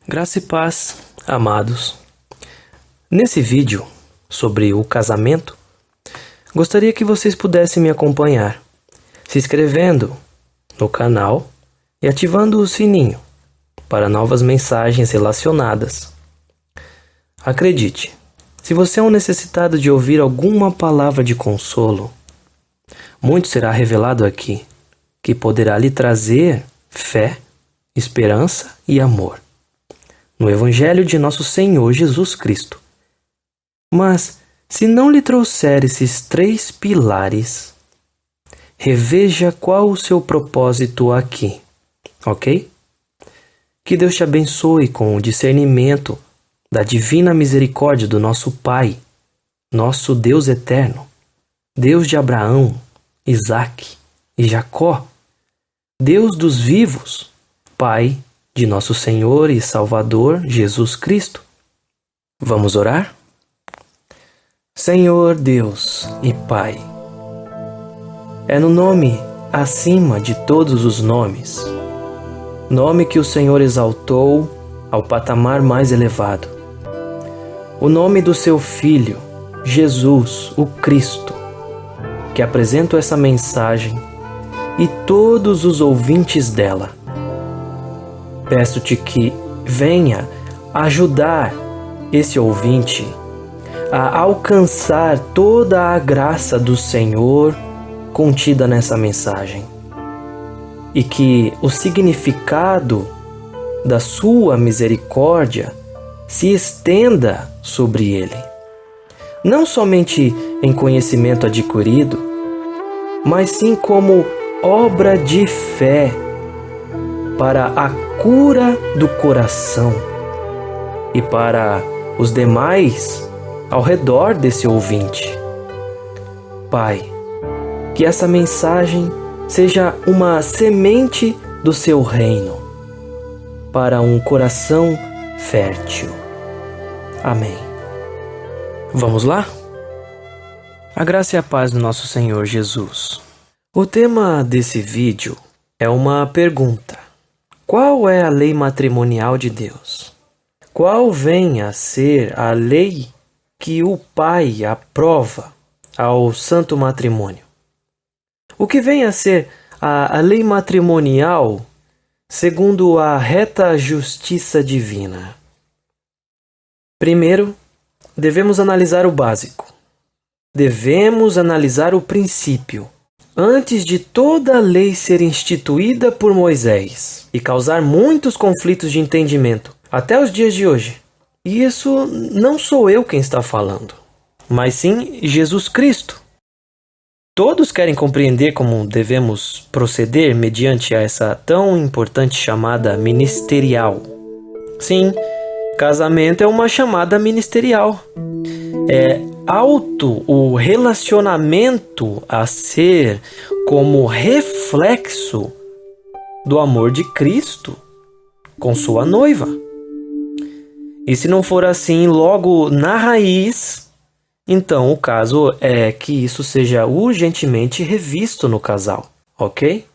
Graça e paz, amados. Nesse vídeo sobre o casamento, gostaria que vocês pudessem me acompanhar, se inscrevendo no canal e ativando o sininho para novas mensagens relacionadas. Acredite, se você é um necessitado de ouvir alguma palavra de consolo, muito será revelado aqui, que poderá lhe trazer fé, esperança e amor no Evangelho de nosso Senhor Jesus Cristo. Mas, se não lhe trouxer esses 3 pilares, reveja qual o seu propósito aqui, ok? Que Deus te abençoe com o discernimento da divina misericórdia do nosso Pai, nosso Deus eterno, Deus de Abraão, Isaque e Jacó, Deus dos vivos, Pai de nosso Senhor e Salvador Jesus Cristo. Vamos orar? Senhor Deus e Pai, é no nome acima de todos os nomes, nome que o Senhor exaltou ao patamar mais elevado, o nome do seu Filho, Jesus, o Cristo, que apresento essa mensagem e todos os ouvintes dela. Peço-te que venha ajudar esse ouvinte a alcançar toda a graça do Senhor contida nessa mensagem e que o significado da sua misericórdia se estenda sobre ele, não somente em conhecimento adquirido, mas sim como obra de fé para a cura do coração e para os demais ao redor desse ouvinte. Pai, que essa mensagem seja uma semente do seu reino para um coração fértil. Amém. Vamos lá? A graça e a paz do nosso Senhor Jesus. O tema desse vídeo é uma pergunta. Qual é a lei matrimonial de Deus? Qual vem a ser a lei que o Pai aprova ao santo matrimônio? O que vem a ser a lei matrimonial segundo a reta justiça divina? Primeiro, devemos analisar o básico. Devemos analisar o princípio, antes de toda a lei ser instituída por Moisés e causar muitos conflitos de entendimento até os dias de hoje. E isso não sou eu quem está falando, mas sim Jesus Cristo. Todos querem compreender como devemos proceder mediante essa tão importante chamada ministerial. Sim, casamento é uma chamada ministerial. É alto o relacionamento a ser como reflexo do amor de Cristo com sua noiva. E se não for assim logo na raiz, então o caso é que isso seja urgentemente revisto no casal, ok?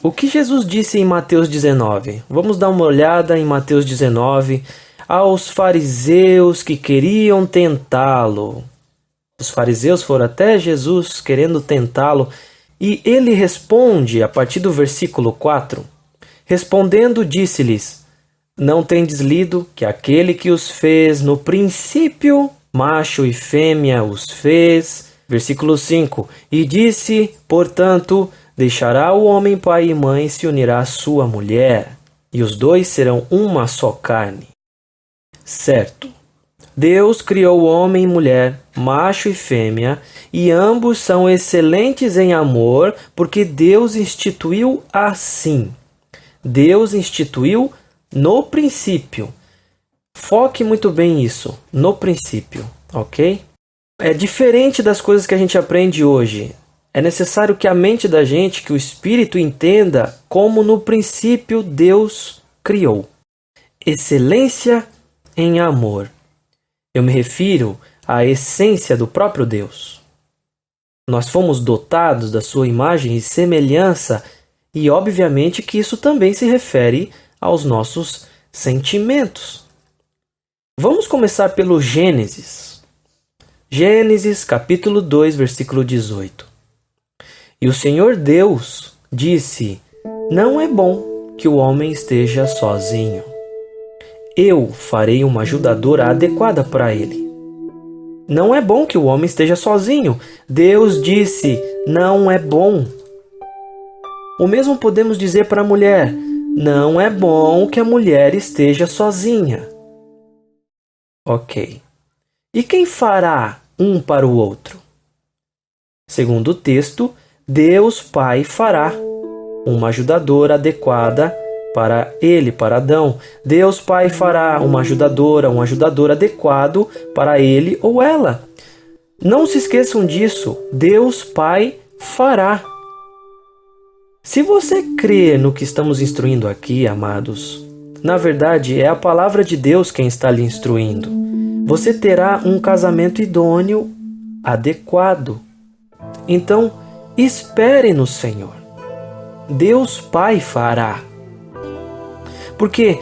O que Jesus disse em Mateus 19? Vamos dar uma olhada em Mateus 19 aos fariseus que queriam tentá-lo. Os fariseus foram até Jesus querendo tentá-lo e ele responde a partir do versículo 4. Respondendo, disse-lhes: Não tendes lido que aquele que os fez no princípio, macho e fêmea os fez? Versículo 5. E disse, portanto, deixará o homem pai e mãe e se unirá à sua mulher, e os dois serão uma só carne. Certo. Deus criou o homem e mulher, macho e fêmea, e ambos são excelentes em amor, porque Deus instituiu assim. Deus instituiu no princípio. Foque muito bem isso, no princípio, ok? É diferente das coisas que a gente aprende hoje. É necessário que a mente da gente, que o espírito entenda como no princípio Deus criou. Excelência em amor. Eu me refiro a essência do próprio Deus. Nós fomos dotados da sua imagem e semelhança, e obviamente que isso também se refere aos nossos sentimentos. Vamos começar pelo Gênesis. Gênesis, capítulo 2, versículo 18. E o Senhor Deus disse: não é bom que o homem esteja sozinho. Eu farei uma ajudadora adequada para ele. Não é bom que o homem esteja sozinho. Deus disse: não é bom. O mesmo podemos dizer para a mulher: não é bom que a mulher esteja sozinha. Ok. E quem fará um para o outro? Segundo o texto, Deus Pai fará uma ajudadora adequada para ele, para Adão. Deus Pai fará uma ajudadora, um ajudador adequado para ele ou ela. Não se esqueçam disso. Deus Pai fará. Se você crer no que estamos instruindo aqui, amados, na verdade é a palavra de Deus quem está lhe instruindo. Você terá um casamento idôneo, adequado. Então, espere no Senhor. Deus Pai fará. Porque,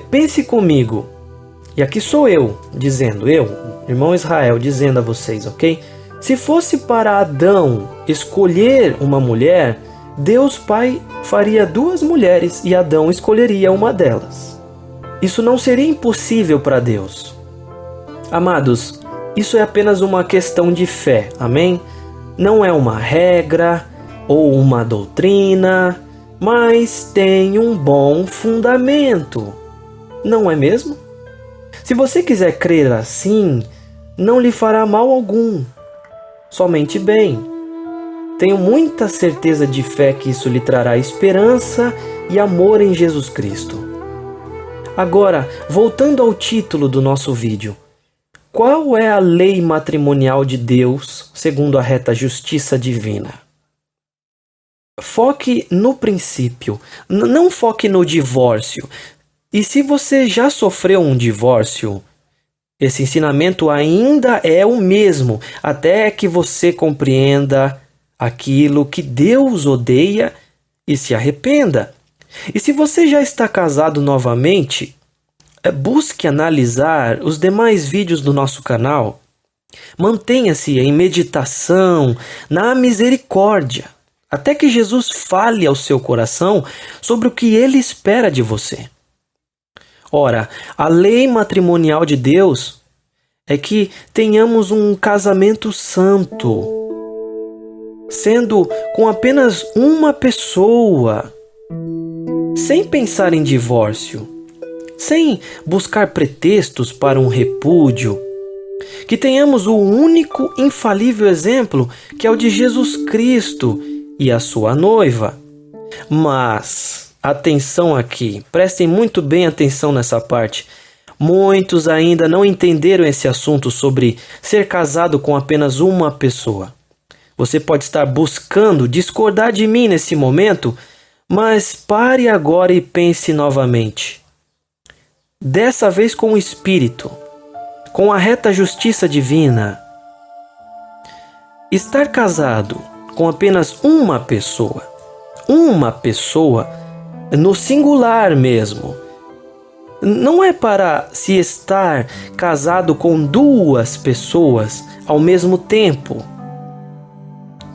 pense comigo, e aqui sou eu, irmão Israel, dizendo a vocês, ok? Se fosse para Adão escolher uma mulher, Deus Pai faria 2 mulheres e Adão escolheria uma delas. Isso não seria impossível para Deus. Amados, isso é apenas uma questão de fé, amém? Não é uma regra ou uma doutrina, mas tem um bom fundamento, não é mesmo? Se você quiser crer assim, não lhe fará mal algum, somente bem. Tenho muita certeza de fé que isso lhe trará esperança e amor em Jesus Cristo. Agora, voltando ao título do nosso vídeo, qual é a lei matrimonial de Deus segundo a reta justiça divina? Foque no princípio, não foque no divórcio. E se você já sofreu um divórcio, esse ensinamento ainda é o mesmo, até que você compreenda aquilo que Deus odeia e se arrependa. E se você já está casado novamente, busque analisar os demais vídeos do nosso canal. Mantenha-se em meditação, na misericórdia, até que Jesus fale ao seu coração sobre o que ele espera de você. Ora, a lei matrimonial de Deus é que tenhamos um casamento santo, sendo com apenas uma pessoa, sem pensar em divórcio, sem buscar pretextos para um repúdio. Que tenhamos o único infalível exemplo, que é o de Jesus Cristo e a sua noiva. Mas, atenção aqui, prestem muito bem atenção nessa parte. Muitos ainda não entenderam esse assunto sobre ser casado com apenas uma pessoa. Você pode estar buscando discordar de mim nesse momento, mas pare agora e pense novamente. Dessa vez com o Espírito, com a reta justiça divina. Estar casado com apenas uma pessoa no singular mesmo, não é para se estar casado com 2 pessoas ao mesmo tempo.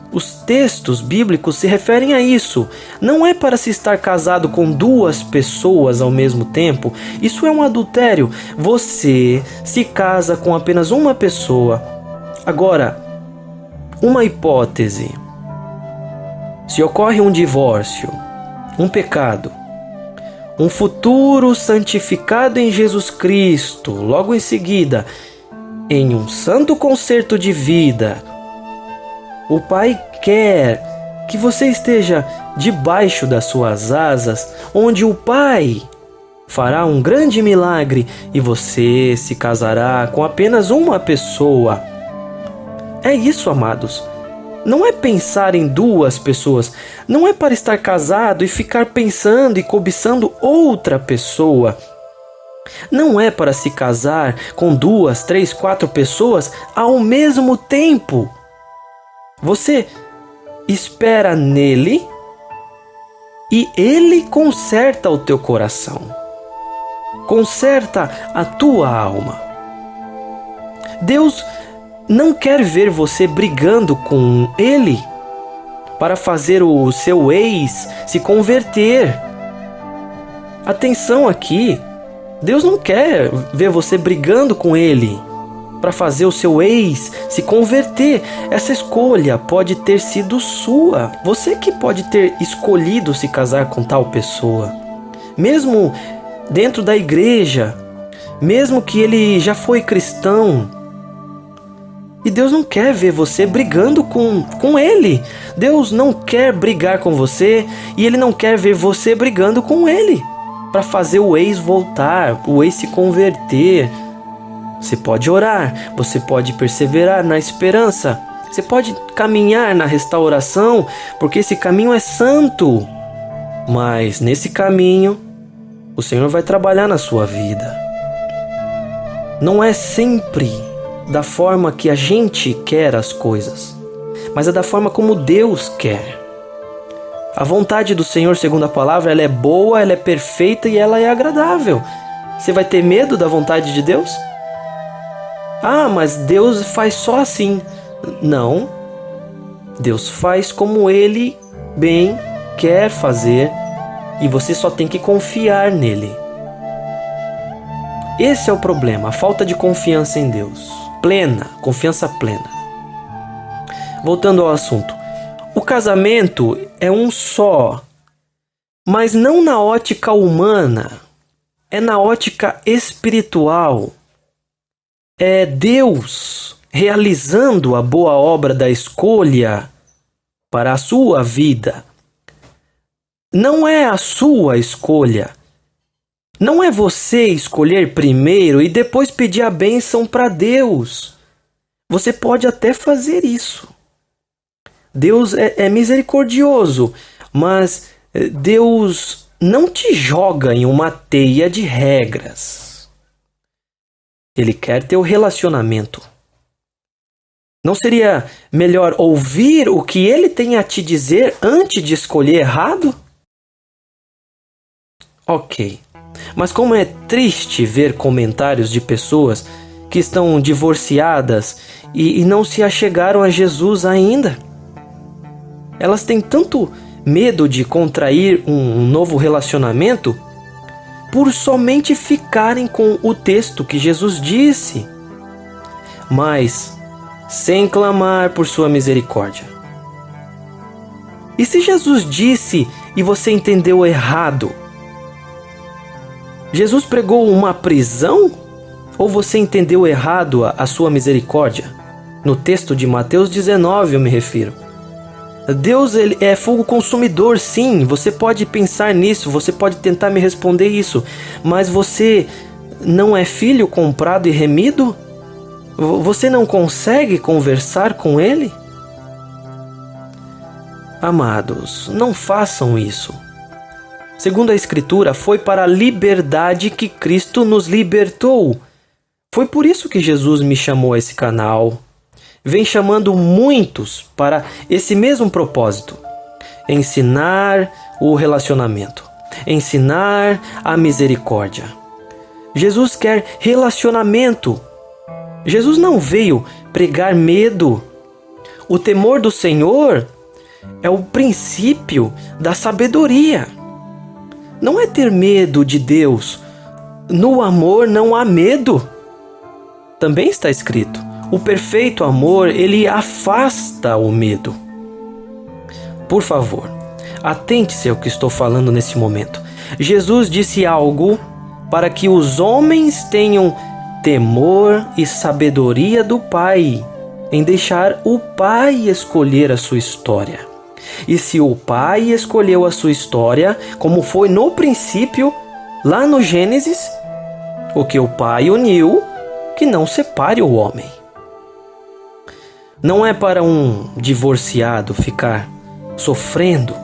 Os textos bíblicos se referem a isso. Não é para se estar casado com 2 pessoas ao mesmo tempo. Isso é um adultério. Você se casa com apenas uma pessoa. Agora, uma hipótese. Se ocorre um divórcio, um pecado, um futuro santificado em Jesus Cristo, logo em seguida, em um santo concerto de vida, o Pai quer que você esteja debaixo das suas asas, onde o Pai fará um grande milagre e você se casará com apenas uma pessoa. É isso, amados. Não é pensar em 2 pessoas. Não é para estar casado e ficar pensando e cobiçando outra pessoa. Não é para se casar com 2, 3, 4 pessoas ao mesmo tempo. Você espera nele e ele conserta o teu coração. Conserta a tua alma. Deus não quer ver você brigando com ele para fazer o seu ex se converter. Atenção aqui, Deus não quer ver você brigando com ele para fazer o seu ex se converter. Essa escolha pode ter sido sua. Você que pode ter escolhido se casar com tal pessoa. Mesmo dentro da igreja, mesmo que ele já foi cristão. E Deus não quer ver você brigando com ele. Deus não quer brigar com você e ele não quer ver você brigando com ele para fazer o ex voltar, o ex se converter. Você pode orar, você pode perseverar na esperança, você pode caminhar na restauração, porque esse caminho é santo. Mas nesse caminho, o Senhor vai trabalhar na sua vida. Não é sempre da forma que a gente quer as coisas, mas é da forma como Deus quer. A vontade do Senhor, segundo a palavra, ela é boa, ela é perfeita e ela é agradável. Você vai ter medo da vontade de Deus? Ah, mas Deus faz só assim. Não. Deus faz como Ele bem quer fazer e você só tem que confiar nele. Esse é o problema, a falta de confiança em Deus. Plena, confiança plena. Voltando ao assunto. O casamento é um só, mas não na ótica humana, é na ótica espiritual. É Deus realizando a boa obra da escolha para a sua vida. Não é a sua escolha. Não é você escolher primeiro e depois pedir a bênção para Deus. Você pode até fazer isso. Deus é misericordioso, mas Deus não te joga em uma teia de regras. Ele quer teu relacionamento. Não seria melhor ouvir o que ele tem a te dizer antes de escolher errado? Ok. Mas como é triste ver comentários de pessoas que estão divorciadas e não se achegaram a Jesus ainda. Elas têm tanto medo de contrair um novo relacionamento por somente ficarem com o texto que Jesus disse, mas sem clamar por sua misericórdia. E se Jesus disse e você entendeu errado? Jesus pregou uma prisão ou você entendeu errado a sua misericórdia? No texto de Mateus 19 eu me refiro. Deus ele é fogo consumidor, sim, você pode pensar nisso, você pode tentar me responder isso, mas você não é filho comprado e remido? Você não consegue conversar com ele? Amados, não façam isso. Segundo a Escritura, foi para a liberdade que Cristo nos libertou. Foi por isso que Jesus me chamou a esse canal. Vem chamando muitos para esse mesmo propósito. Ensinar o relacionamento. Ensinar a misericórdia. Jesus quer relacionamento. Jesus não veio pregar medo. O temor do Senhor é o princípio da sabedoria. Não é ter medo de Deus. No amor não há medo. Também está escrito. O perfeito amor, ele afasta o medo. Por favor, atente-se ao que estou falando nesse momento. Jesus disse algo para que os homens tenham temor e sabedoria do Pai, em deixar o Pai escolher a sua história. E se o Pai escolheu a sua história, como foi no princípio, lá no Gênesis, o que o Pai uniu, que não separe o homem. Não é para um divorciado ficar sofrendo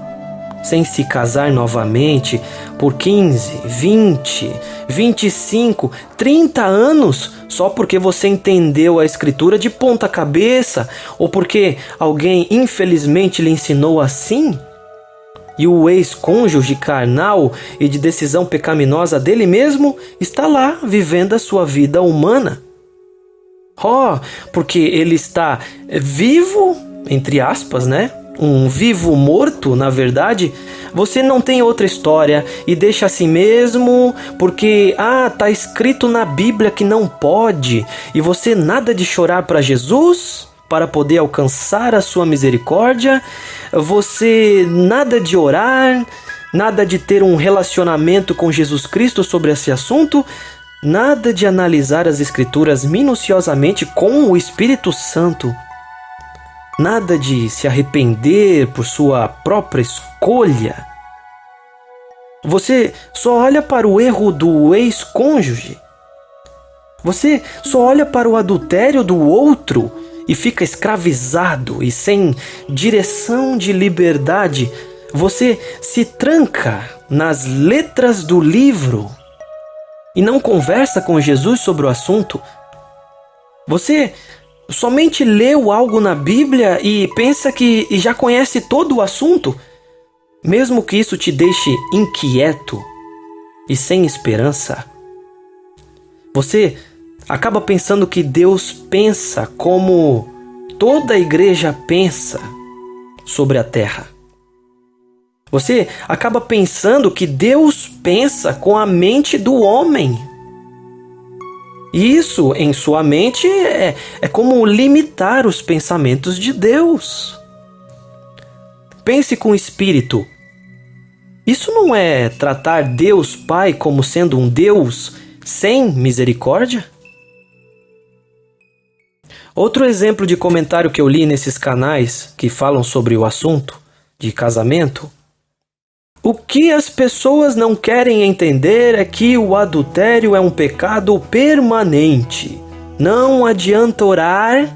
sem se casar novamente por 15, 20, 25, 30 anos só porque você entendeu a Escritura de ponta cabeça ou porque alguém infelizmente lhe ensinou assim? E o ex-cônjuge carnal e de decisão pecaminosa dele mesmo está lá vivendo a sua vida humana. Porque ele está vivo, entre aspas, né? Um vivo morto, na verdade. Você não tem outra história e deixa assim mesmo porque tá escrito na Bíblia que não pode. E você nada de chorar para Jesus para poder alcançar a sua misericórdia. Você nada de orar, nada de ter um relacionamento com Jesus Cristo sobre esse assunto. Nada de analisar as Escrituras minuciosamente com o Espírito Santo. Nada de se arrepender por sua própria escolha. Você só olha para o erro do ex-cônjuge. Você só olha para o adultério do outro e fica escravizado e sem direção de liberdade. Você se tranca nas letras do livro e não conversa com Jesus sobre o assunto. Você somente leu algo na Bíblia e pensa que já conhece todo o assunto, mesmo que isso te deixe inquieto e sem esperança. Você acaba pensando que Deus pensa como toda a igreja pensa sobre a terra. Você acaba pensando que Deus pensa com a mente do homem. E isso, em sua mente, é como limitar os pensamentos de Deus. Pense com o Espírito. Isso não é tratar Deus Pai como sendo um Deus sem misericórdia? Outro exemplo de comentário que eu li nesses canais que falam sobre o assunto de casamento. O que as pessoas não querem entender é que o adultério é um pecado permanente. Não adianta orar,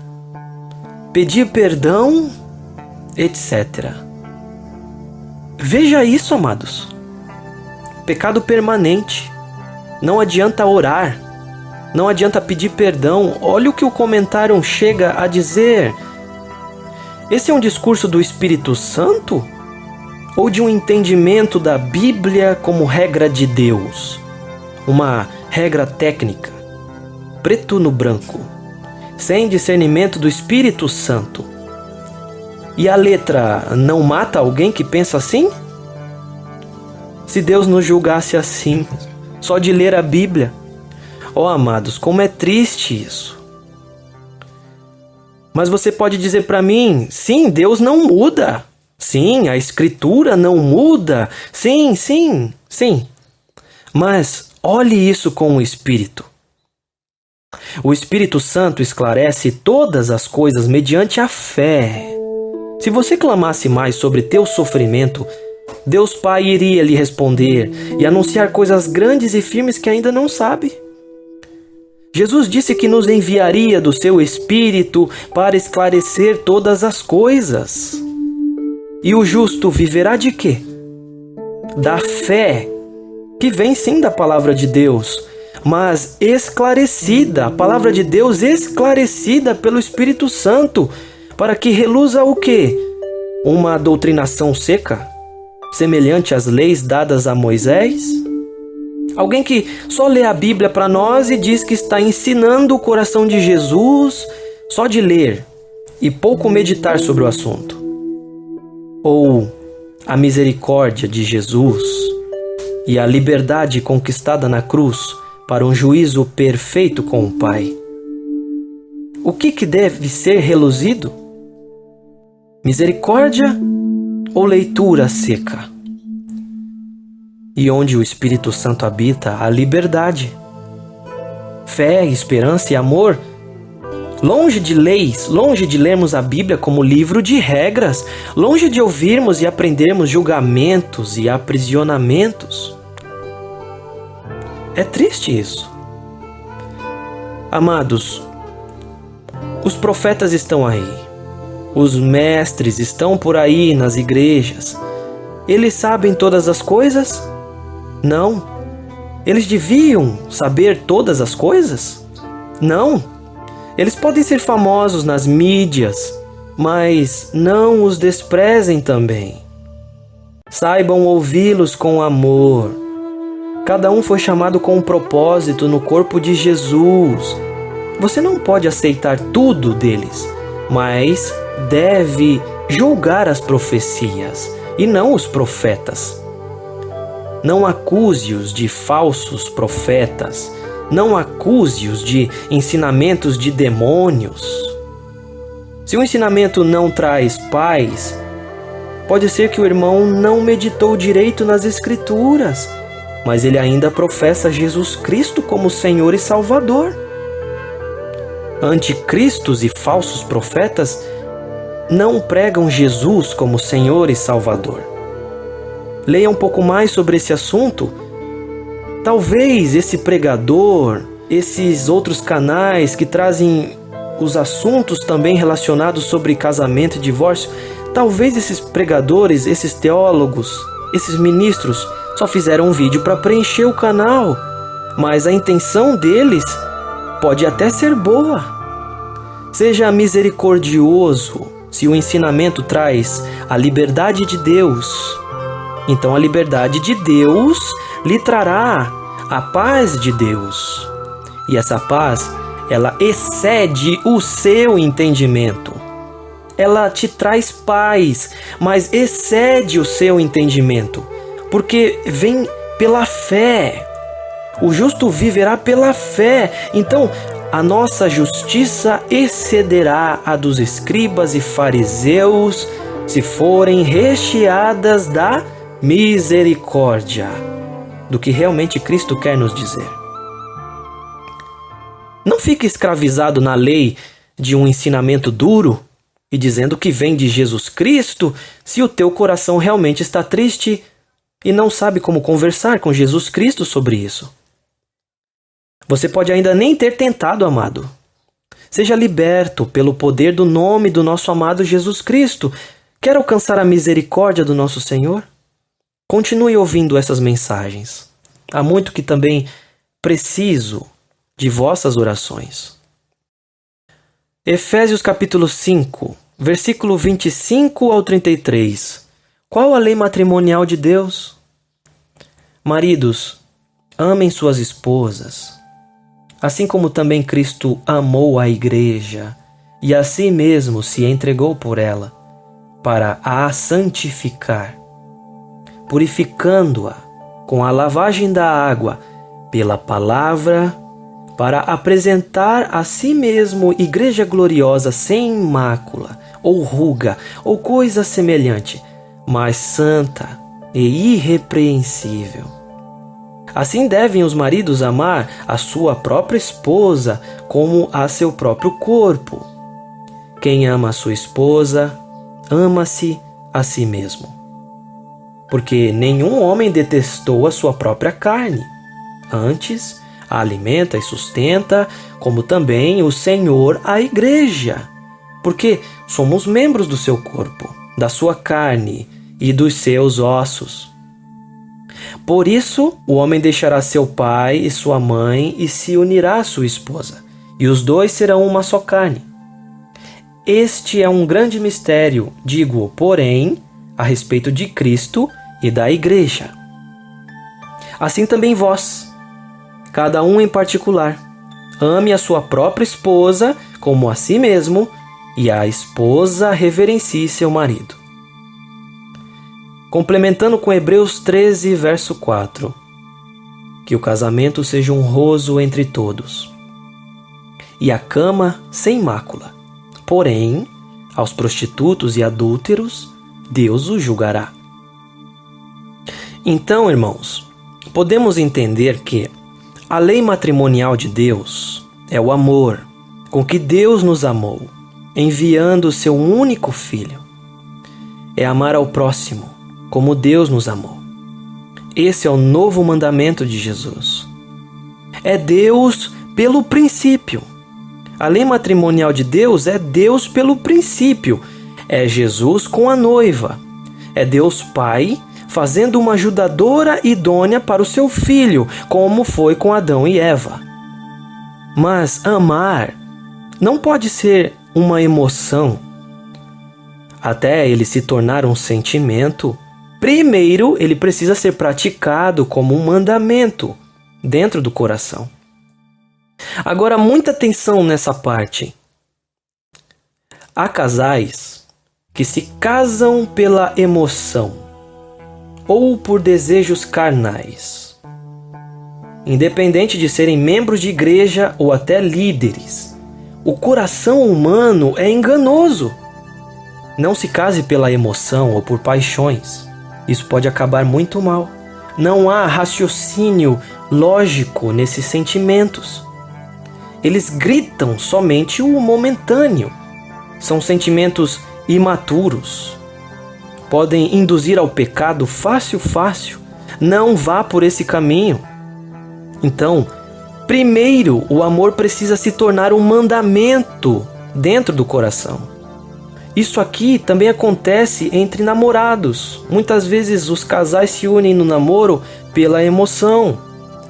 pedir perdão, etc. Veja isso, amados. Pecado permanente. Não adianta orar. Não adianta pedir perdão. Olha o que o comentário chega a dizer. Esse é um discurso do Espírito Santo? Ou de um entendimento da Bíblia como regra de Deus? Uma regra técnica, preto no branco, sem discernimento do Espírito Santo. E a letra não mata alguém que pensa assim? Se Deus nos julgasse assim, só de ler a Bíblia. Amados, como é triste isso. Mas você pode dizer para mim, sim, Deus não muda. Sim, a Escritura não muda. Sim. Mas olhe isso com o Espírito. O Espírito Santo esclarece todas as coisas mediante a fé. Se você clamasse mais sobre teu sofrimento, Deus Pai iria lhe responder e anunciar coisas grandes e firmes que ainda não sabe. Jesus disse que nos enviaria do seu Espírito para esclarecer todas as coisas. E o justo viverá de quê? Da fé, que vem sim da palavra de Deus, mas esclarecida, a palavra de Deus esclarecida pelo Espírito Santo, para que reluza o quê? Uma doutrinação seca, semelhante às leis dadas a Moisés? Alguém que só lê a Bíblia para nós e diz que está ensinando o coração de Jesus só de ler e pouco meditar sobre o assunto. Ou a misericórdia de Jesus e a liberdade conquistada na cruz para um juízo perfeito com o Pai. O que deve ser reluzido? Misericórdia ou leitura seca? E onde o Espírito Santo habita, a liberdade. Fé, esperança e amor. Longe de leis, longe de lermos a Bíblia como livro de regras, longe de ouvirmos e aprendermos julgamentos e aprisionamentos. É triste isso. Amados, os profetas estão aí, os mestres estão por aí nas igrejas, Eles sabem todas as coisas? Não. Eles deviam saber todas as coisas? Não. Eles podem ser famosos nas mídias, mas não os desprezem também. Saibam ouvi-los com amor. Cada um foi chamado com um propósito no corpo de Jesus. Você não pode aceitar tudo deles, mas deve julgar as profecias e não os profetas. Não acuse-os de falsos profetas. Não acuse-os de ensinamentos de demônios. Se o ensinamento não traz paz, pode ser que o irmão não meditou direito nas Escrituras, mas ele ainda professa Jesus Cristo como Senhor e Salvador. Anticristos e falsos profetas não pregam Jesus como Senhor e Salvador. Leia um pouco mais sobre esse assunto. Talvez esse pregador, esses outros canais que trazem os assuntos também relacionados sobre casamento e divórcio, talvez esses pregadores, esses teólogos, esses ministros só fizeram um vídeo para preencher o canal, mas a intenção deles pode até ser boa. Seja misericordioso. Se o ensinamento traz a liberdade de Deus, então a liberdade de Deus lhe trará a paz de Deus. E essa paz, ela excede o seu entendimento. Ela te traz paz, mas excede o seu entendimento, porque vem pela fé. O justo viverá pela fé. Então, a nossa justiça excederá a dos escribas e fariseus, se forem recheadas da misericórdia, do que realmente Cristo quer nos dizer. Não fique escravizado na lei de um ensinamento duro e dizendo que vem de Jesus Cristo, se o teu coração realmente está triste e não sabe como conversar com Jesus Cristo sobre isso. Você pode ainda nem ter tentado, amado. Seja liberto pelo poder do nome do nosso amado Jesus Cristo. Quer alcançar a misericórdia do nosso Senhor? Continue ouvindo essas mensagens. Há muito que também preciso de vossas orações. Efésios capítulo 5, versículo 25 ao 33. Qual a lei matrimonial de Deus? Maridos, amem suas esposas, assim como também Cristo amou a igreja e a si mesmo se entregou por ela, para a santificar, purificando-a com a lavagem da água pela palavra, para apresentar a si mesmo igreja gloriosa, sem mácula, ou ruga, ou coisa semelhante, mas santa e irrepreensível. Assim devem os maridos amar a sua própria esposa como a seu próprio corpo. Quem ama a sua esposa, ama-se a si mesmo. Porque nenhum homem detestou a sua própria carne. Antes, a alimenta e sustenta, como também o Senhor a igreja. Porque somos membros do seu corpo, da sua carne e dos seus ossos. Por isso, o homem deixará seu pai e sua mãe e se unirá à sua esposa, e os dois serão uma só carne. Este é um grande mistério, digo, porém, a respeito de Cristo e da igreja. Assim também vós, cada um em particular, ame a sua própria esposa como a si mesmo, e a esposa reverencie seu marido. Complementando com Hebreus 13, verso 4. Que o casamento seja honroso entre todos, e a cama sem mácula. Porém, aos prostitutos e adúlteros, Deus os julgará. Então, irmãos, podemos entender que a lei matrimonial de Deus é o amor com que Deus nos amou, enviando o seu único Filho. É amar ao próximo como Deus nos amou. Esse é o novo mandamento de Jesus. É Deus pelo princípio. A lei matrimonial de Deus é Deus pelo princípio. É Jesus com a noiva. É Deus Pai fazendo uma ajudadora idônea para o seu filho, como foi com Adão e Eva. Mas amar não pode ser uma emoção. Até ele se tornar um sentimento, primeiro ele precisa ser praticado como um mandamento dentro do coração. Agora, muita atenção nessa parte. Há casais que se casam pela emoção ou por desejos carnais, independente de serem membros de igreja ou até líderes. O coração humano é enganoso. Não se case pela emoção ou por paixões. Isso pode acabar muito mal. Não há raciocínio lógico nesses sentimentos. Eles gritam somente o momentâneo. São sentimentos imaturos. Podem induzir ao pecado fácil. Não vá por esse caminho. Então, primeiro, o amor precisa se tornar um mandamento dentro do coração. Isso aqui também acontece entre namorados. Muitas vezes os casais se unem no namoro pela emoção.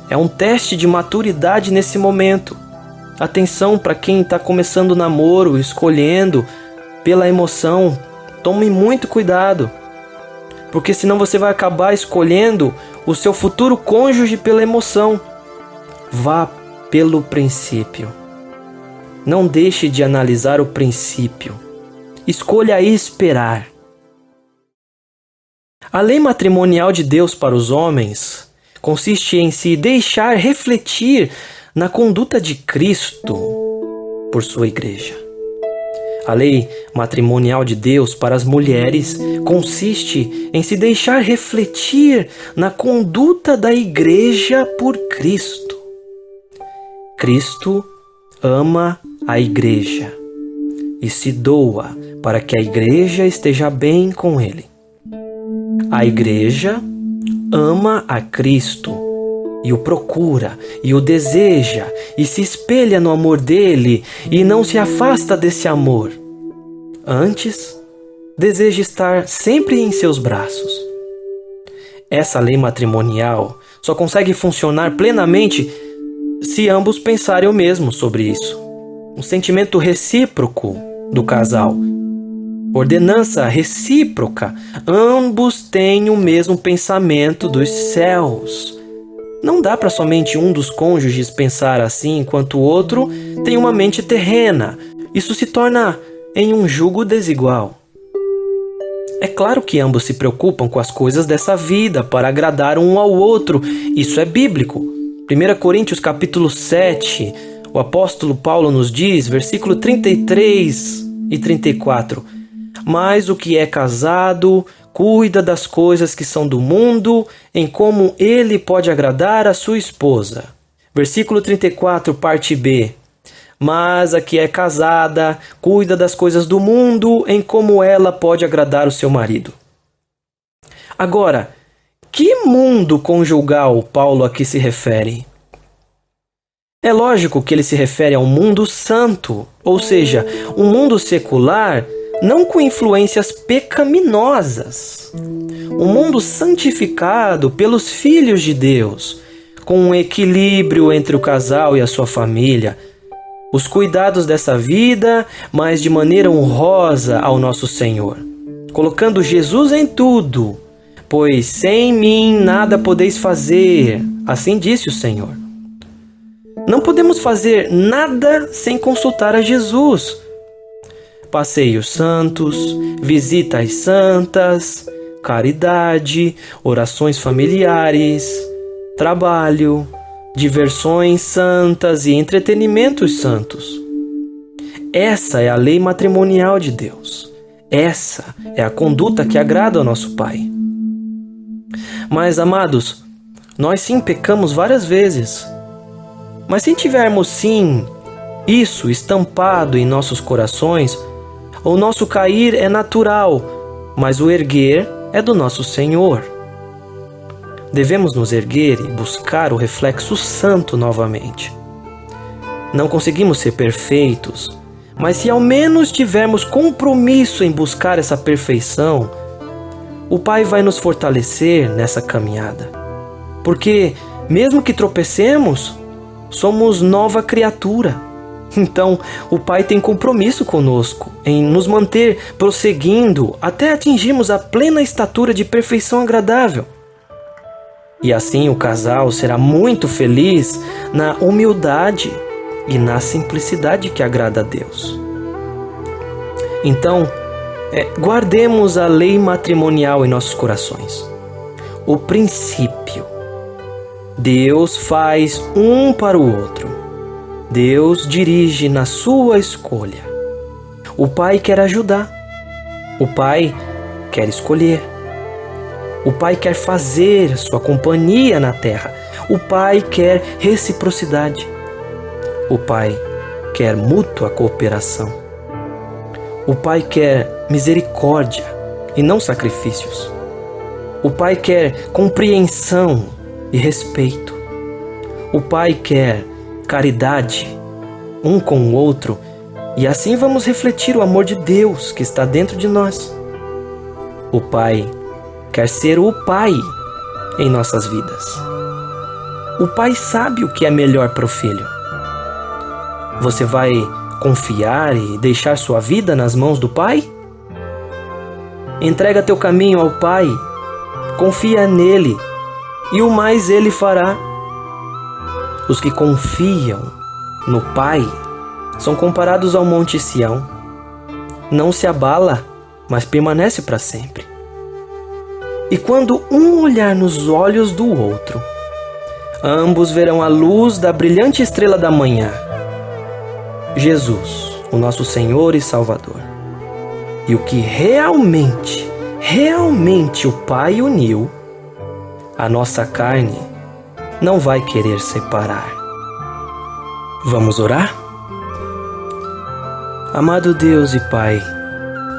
É um teste de maturidade nesse momento. Atenção para quem está começando o namoro, escolhendo pela emoção. Tome muito cuidado, porque senão você vai acabar escolhendo o seu futuro cônjuge pela emoção. Vá pelo princípio. Não deixe de analisar o princípio. Escolha esperar. A lei matrimonial de Deus para os homens consiste em se deixar refletir na conduta de Cristo por sua igreja. A lei matrimonial de Deus para as mulheres consiste em se deixar refletir na conduta da igreja por Cristo. Cristo ama a igreja e se doa para que a igreja esteja bem com ele. A igreja ama a Cristo e o procura e o deseja e se espelha no amor dele e não se afasta desse amor. Antes, deseja estar sempre em seus braços. Essa lei matrimonial só consegue funcionar plenamente se ambos pensarem o mesmo sobre isso. Um sentimento recíproco do casal. Ordenança recíproca. Ambos têm o mesmo pensamento dos céus. Não dá para somente um dos cônjuges pensar assim, enquanto o outro tem uma mente terrena. Isso se torna em um jugo desigual. É claro que ambos se preocupam com as coisas dessa vida para agradar um ao outro. Isso é bíblico. 1 Coríntios capítulo 7, o apóstolo Paulo nos diz, versículo 33 e 34, mas o que é casado cuida das coisas que são do mundo, em como ele pode agradar a sua esposa. Versículo 34, parte B, mas a que é casada cuida das coisas do mundo, em como ela pode agradar o seu marido. Agora, que mundo conjugal Paulo aqui se refere? É lógico que ele se refere a um mundo santo, ou seja, um mundo secular, não com influências pecaminosas. Um mundo santificado pelos filhos de Deus, com um equilíbrio entre o casal e a sua família, os cuidados dessa vida, mas de maneira honrosa ao nosso Senhor, colocando Jesus em tudo, pois sem mim nada podeis fazer, assim disse o Senhor. Não podemos fazer nada sem consultar a Jesus. Passeios santos, visitas santas, caridade, orações familiares, trabalho, diversões santas e entretenimentos santos. Essa é a lei matrimonial de Deus. Essa é a conduta que agrada ao nosso Pai. Mas, amados, nós sim pecamos várias vezes. Mas se tivermos sim isso estampado em nossos corações, o nosso cair é natural, mas o erguer é do nosso Senhor. Devemos nos erguer e buscar o reflexo santo novamente. Não conseguimos ser perfeitos, mas se ao menos tivermos compromisso em buscar essa perfeição, o Pai vai nos fortalecer nessa caminhada. Porque, mesmo que tropecemos, somos nova criatura. Então, o Pai tem compromisso conosco em nos manter prosseguindo até atingirmos a plena estatura de perfeição agradável. E assim o casal será muito feliz na humildade e na simplicidade que agrada a Deus. Então, guardemos a lei matrimonial em nossos corações. O princípio. Deus faz um para o outro. Deus dirige na sua escolha. O Pai quer ajudar. O Pai quer escolher. O Pai quer fazer sua companhia na terra. O Pai quer reciprocidade. O Pai quer mútua cooperação. O Pai quer misericórdia e não sacrifícios. O Pai quer compreensão e respeito. O Pai quer caridade um com o outro, e assim vamos refletir o amor de Deus que está dentro de nós. O Pai quer ser o Pai em nossas vidas. O Pai sabe o que é melhor para o filho. Você vai confiar e deixar sua vida nas mãos do Pai? Entrega teu caminho ao Pai, confia nele e o mais ele fará. Os que confiam no Pai são comparados ao Monte Sião. Não se abala, mas permanece para sempre. E quando um olhar nos olhos do outro, ambos verão a luz da brilhante estrela da manhã, Jesus, o nosso Senhor e Salvador. E o que realmente o Pai uniu, a nossa carne não vai querer separar. Vamos orar? Amado Deus e Pai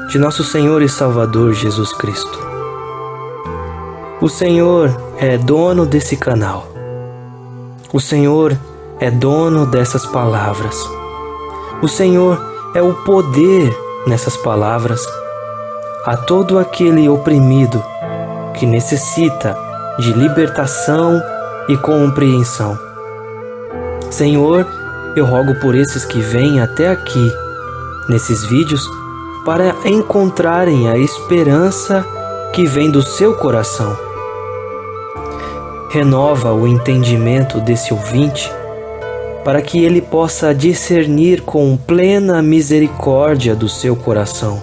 de nosso Senhor e Salvador Jesus Cristo, o Senhor é dono desse canal. O Senhor é dono dessas palavras. O Senhor é o poder nessas palavras a todo aquele oprimido que necessita de libertação e compreensão. Senhor, eu rogo por esses que vêm até aqui, nesses vídeos, para encontrarem a esperança que vem do seu coração. Renova o entendimento desse ouvinte, para que ele possa discernir com plena misericórdia do seu coração.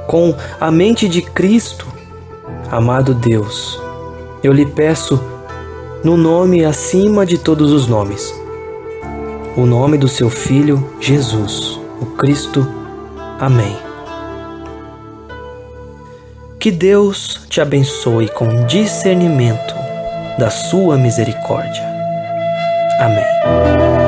Com a mente de Cristo, amado Deus, eu lhe peço no nome acima de todos os nomes, o nome do seu Filho Jesus, o Cristo. Amém. Que Deus te abençoe com discernimento da sua misericórdia. Amém.